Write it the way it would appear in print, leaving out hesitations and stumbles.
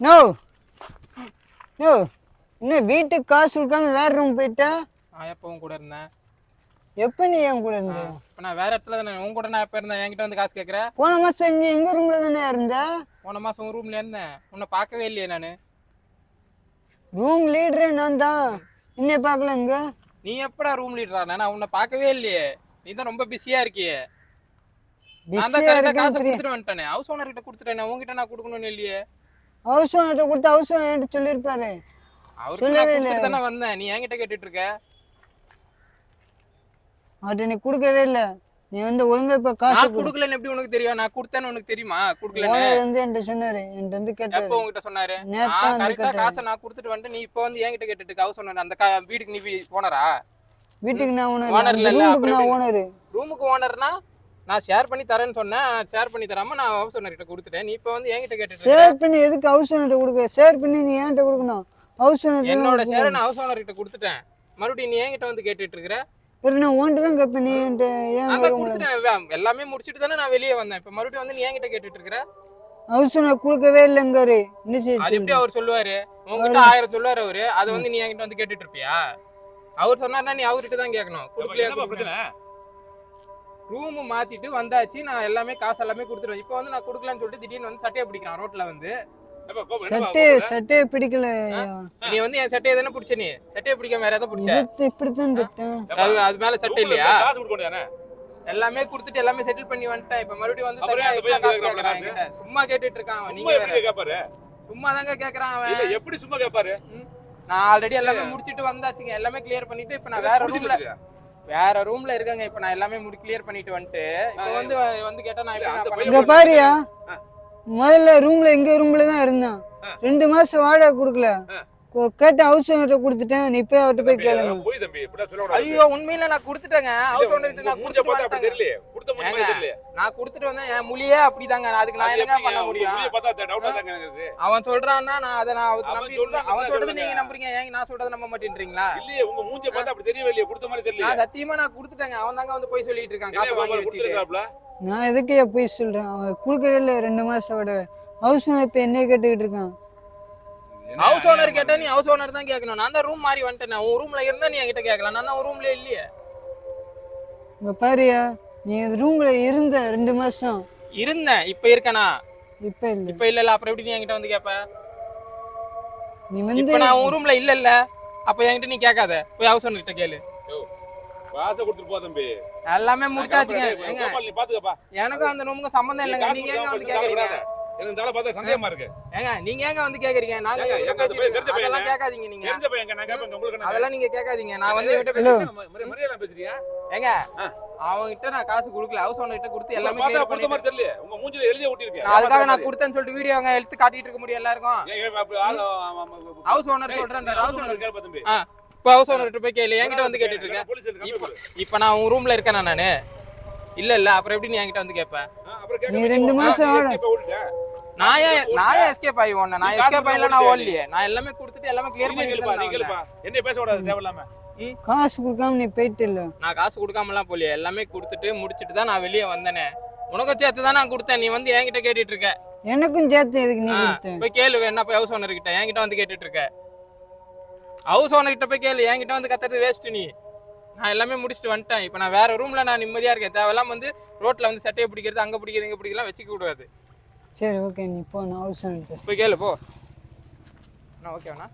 No no இன்னும் வீட்டுக்கு காசு கொடுக்காம வேற ரூம் போயிட்டா? நான் எப்போ உன் கூட இருந்தேன்? எப்ப நீ என் கூட இருந்த? இப்போ நான் வேற இடத்துல தானே உன் கூட நான் எப்போ இருந்தேன்? என்கிட்ட வந்து காசு கேட்குற? போன மாசம் இங்க எங்க ரூம்ல தானே இருந்த? போன மாதம் உன் ரூம்ல இருந்தேன், உன்னை பார்க்கவே இல்லையே நான். ரூம் லீடரே நான் தான், இன்னை பார்க்கல இங்க. நீ எப்படா ரூம் லீடரா? நான் உன்னை பார்க்கவே இல்லையே, நீ தான் ரொம்ப பிஸியா இருக்கியே. நான் தான் பிஸியா கரெக்டாக காசு இருக்கேன். கொடுத்துட்டு வந்துட்டேனே, ஹவுஸ் ஓனர் கிட்ட கொடுத்துட்டேனே, உங்ககிட்ட நான் கொடுக்கணும்னு இல்லையே. ஹவுஸ் ஓனர்கிட்ட கொடுத்து ஹவுஸ் ஓனர் என்கிட்ட சொல்லியிருப்பாரு. அவருக்கு நான் கொடுத்துட்டு தானே வந்தேன், நீ என்கிட்ட கேட்டுட்டு இருக்க. அவர்கிட்ட நீ கொடுக்கவே இல்லை. நீ வந்து ஒழுங்கா இப்ப காசு நான் கொடுக்கலன்னு எப்படி உனக்கு தெரியும்? நான் கொடுத்தேன்னு உனக்கு தெரியுமா? கொடுக்கலன்னு ஓனர் வந்து என்கிட்ட சொன்னாரு, என்கிட்ட வந்து கேட்டாரு. எப்போ உங்ககிட்ட சொன்னாரு? நேத்தா நான் வந்து கரெக்டா கேட்டாரு. காசை நான் கொடுத்துட்டு வந்துட்டு நீ இப்போ வந்து என்கிட்ட கேட்டுட்டு இருக்க. ஹவுஸ் ஓனர் அந்த வீட்டுக்கு நீ போனரா? வீட்டுக்கு நான் ஓனர் ஓனர், இல்ல, ரூமுக்கு நான் ஓனரு. ரூமுக்கு ஓனர்னா நான் ஷேர் பண்ணி தரேன்னு சொன்னேன், ஷேர் பண்ணி தராம நான் ஹவுஸ் ஓனர் கிட்ட கொடுத்துட்டேன். நீ இப்போ வந்து என்கிட்ட கேட்டுட்டு இருக்க. ஷேர் பண்ணி எதுக்கு ஹவுஸ் ஓனர்கிட்ட கொடுக்க? ஷேர் பண்ணி நீ என்கிட்ட கொடுக்கணும். ஹவுஸ் ஓனர் என்னோட ஷேரை நான் ஹவுஸ் ஓனர் கிட்ட கொடுத்துட்டேன், மறுபடியும் நீ என்கிட்ட வந்து கேட்டுட்டு இருக்கிற. நான் உன்கிட்ட தான் கேட்பேன். நீ என்கிட்ட ஏன் நான் தான் கொடுத்துட்டேன், எல்லாமே முடிச்சிட்டு தானே நான் வெளியே வந்தேன். இப்போ மறுபடியும் வந்து நீ என்கிட்ட கேட்டுட்டு இருக்கிற. ஹவுஸ் ஓனர் கொடுக்கவே இல்லைங்காரு. என்ன அது செய்ய எப்படி அவர் சொல்லுவாரு? உங்ககிட்ட 1000 சொல்லுவாரு அவரு, அதை வந்து நீ என்கிட்ட வந்து கேட்டுட்டு இருப்பியா? அவர் சொன்னார்னா நீ அவர்கிட்ட தான் கேட்கணும். கொடுக்கலையா? ரூம் மாத்திட்டு வந்தாச்சு, நான் எல்லாமே காசு எல்லாமே கொடுத்துருவேன். இப்போ வந்து நான் கொடுக்கலன்னு சொல்லிட்டு திடீர்னு வந்து சட்டையை பிடிக்கிறான் ரோட்ல வந்து. சட்டையை பிடிக்கல. நீ வந்து என் சட்டையை தானே பிடிச்ச? நீ சட்டையை பிடிக்காம வேற எதை பிடிச்ச? இப்படித்தான் திட்டேன். அது மேல சட்டை இல்லையா? எல்லாமே கொடுத்துட்டு எல்லாமே செட்டில் பண்ணி வந்துட்டேன். இப்ப மறுபடியும் வந்து தனியா எக்ஸ்ட்ரா காசு கேக்குறான் என்கிட்ட. சும்மா கேட்டுட்டு இருக்கான் அவன். நீங்க வேற சும்மா தாங்க கேக்குறான் அவன். இல்ல எப்படி சும்மா கேட்பாரு? நான் ஆல்ரெடி எல்லாமே முடிச்சிட்டு வந்தாச்சுங்க, எல்லாமே கிளியர் பண்ணிட்டு இப்ப நான் வேற ரூம்ல இருக்கேங்க. இப்ப நான் எல்லாமே கிளியர் பண்ணிட்டு வந்துட்டு இப்ப வந்து கேட்டா நான் எப்படி இங்க பாரியா, முதல்ல ரூம்ல எங்க ரூம்ல தான் இருந்தான். 2 மாசம் வாடகை கொடுக்கல. கேட்ட ஹவுஸ் ஓனர்கிட்ட கொடுத்துட்டேன். நீ போய் அவர்கிட்ட போய் கேளுங்க. போய் தம்பி இப்படி சொல்ல கூடாது. ஐயோ உண்மையில நான் கொடுத்துட்டேங்க. ஹவுஸ் ஓனர்கிட்ட நான் மூஞ்ச பார்த்தா அப்படி தெரியல. கொடுத்த மாதிரி தெரியல. நான் கொடுத்துட்டு வந்தேன். என் முழியே அப்படிதாங்க. அதுக்கு நான் என்னங்க பண்ண முடியும்? மூஞ்ச பார்த்தா டவுட்டா தாங்க இருக்குது. அவன் சொல்றான்னா நான் அத அவருக்கு நம்பி அவன் சொல்றது நீங்க நம்புறீங்க. ஏங்க நான் சொல்றத நம்ப மாட்டேன்றீங்களா? இல்லையே உங்க மூஞ்ச பார்த்தா அப்படி தெரியவே இல்லையே. கொடுத்த மாதிரி தெரியல. நான் சத்தியமா நான் கொடுத்துட்டேங்க. அவன் தாங்க வந்து போய் சொல்லிட்டு இருக்கான். காசு வாங்கி கொடுத்துருக்காப்ல. நான் எதுக்கு போய் சொல்றேன்? அவன் கொடுக்கவே இல்லை 2 மாசம் வாடகை. ஹவுஸ் ஓனர் இப்ப என்ன கேட்டுக்கிட்டு இருக்கான்? ஹவுஸ் ஓனர் கேட்டா நீ ஹவுஸ் ஓனர் தான் கேட்கணும். நான் தான் ரூம் மாறி வந்துட்டேன். உன் ரூம்ல இருந்தா நீ என்கிட்ட கேட்கலாம். நான் தான் உன் ரூம்ல இல்லையே. இங்க பாரியா, நீ ரூம்ல இருந்த 2 மாசம் இருந்தேன். இப்ப இருக்கனா? இப்ப இல்ல. இப்ப இல்ல. அப்புறம் எப்படி நீ என்கிட்ட வந்து கேப்ப? நீ வந்து இப்ப நான் உன் ரூம்ல இல்ல. அப்ப என்கிட்ட நீ கேட்காத. போய் ஹவுஸ் ஓனர் கிட்ட கேளு. காசை கொடுத்துட்டு போ தம்பி. எல்லாமே முடிச்சாச்சுங்க. நீ பாத்துக்கப்பா. எனக்கும் அந்த ரூமுக்கும் சம்பந்தம் இல்லைங்க. நீங்க ஏங்க வந்து கேக்குறீங்க? எனக்கு தால பார்த்தா சந்தேகமா இருக்கு. ஏங்க நீங்க ஏங்க வந்து கேக்குறீங்க? நாங்க அதெல்லாம் கேட்காதீங்க. நீங்க தெரிஞ்ச பையன் நான் கேப்பேன். உங்களுக்கு அதெல்லாம் நீங்க கேட்காதீங்க. நான் வந்து இவட்ட மரியாதை பேசுறியா? ஏங்க அவங்க கிட்ட நான் காசு கொடுக்கல. ஹவுஸ் ஓனர் கிட்ட கொடுத்து எல்லாமே பார்த்தா கொடுத்த மாதிரி தெரியல. உங்க மூஞ்சில எழுதி ஒட்டி இருக்கு. அதுக்காக நான் கொடுத்தேன்னு சொல்லிட்டு வீடியோ அங்க எடுத்து காட்டிட்டு இருக்க முடியும் எல்லாருக்கும். ஹவுஸ் ஓனர் சொல்றேன். ஹவுஸ் ஓனர் கேப்ப தம்பி. இப்போ ஹவுஸ் ஓனர் கிட்ட போய் கேளு. என்கிட்ட வந்து கேட்டுட்டு இருக்கேன். இப்போ நான் உன் ரூம்ல இருக்கேனா நானு? இல்ல. அப்புறம் எப்படி நீ என்கிட்ட வந்து கேப்ப? நீ 2 மாசம் நான் ஏன் எஸ்கேப் ஆகி ஓடுனேன்? நான் எஸ்கேப் ஆகல, நான் ஓடலையே. நான் எல்லாமே கொடுத்துட்டு எல்லாமே கிளியர் பண்ணிட்டேன். என்ன பேச கூடாது தேவையில்லாம. காசு கொடுக்காம நீ போயிட்டு இல்ல. நான் காசு கொடுக்காமலாம் போலியே. எல்லாமே கொடுத்துட்டு முடிச்சிட்டு தான் நான் வெளியே வந்தேனே. உனக்கு சேர்த்து தான் நான் கொடுத்தேன். நீ வந்து என்கிட்ட கேட்டுட்டு இருக்க. எனக்கும் சேர்த்து எதுக்கு நீ கொடுத்த? போய் கேளு வேணா. போய் ஹவுஸ் ஓனர் கிட்ட என்கிட்ட வந்து கேட்டுட்டு இருக்க. ஹவுஸ் ஓனர் கிட்ட போய் கேளு. என்கிட்ட வந்து கத்துறது வேஸ்ட். நீ நான் எல்லாமே முடிச்சுட்டு வந்துட்டேன். இப்போ நான் வேற ரூம்ல நான் நிம்மதியா இருக்கேன். தேவையில்லாம வந்து ரோட்ல வந்து சட்டையை பிடிக்கிறது, அங்க பிடிக்கிறது, இங்க பிடிக்கலாம் வச்சுக்க கூடாது. சரி ஓகே, நீ போ. நான் ஹவுஸ் ஓனர் போய் கேளு போ. ஓகேண்ணா.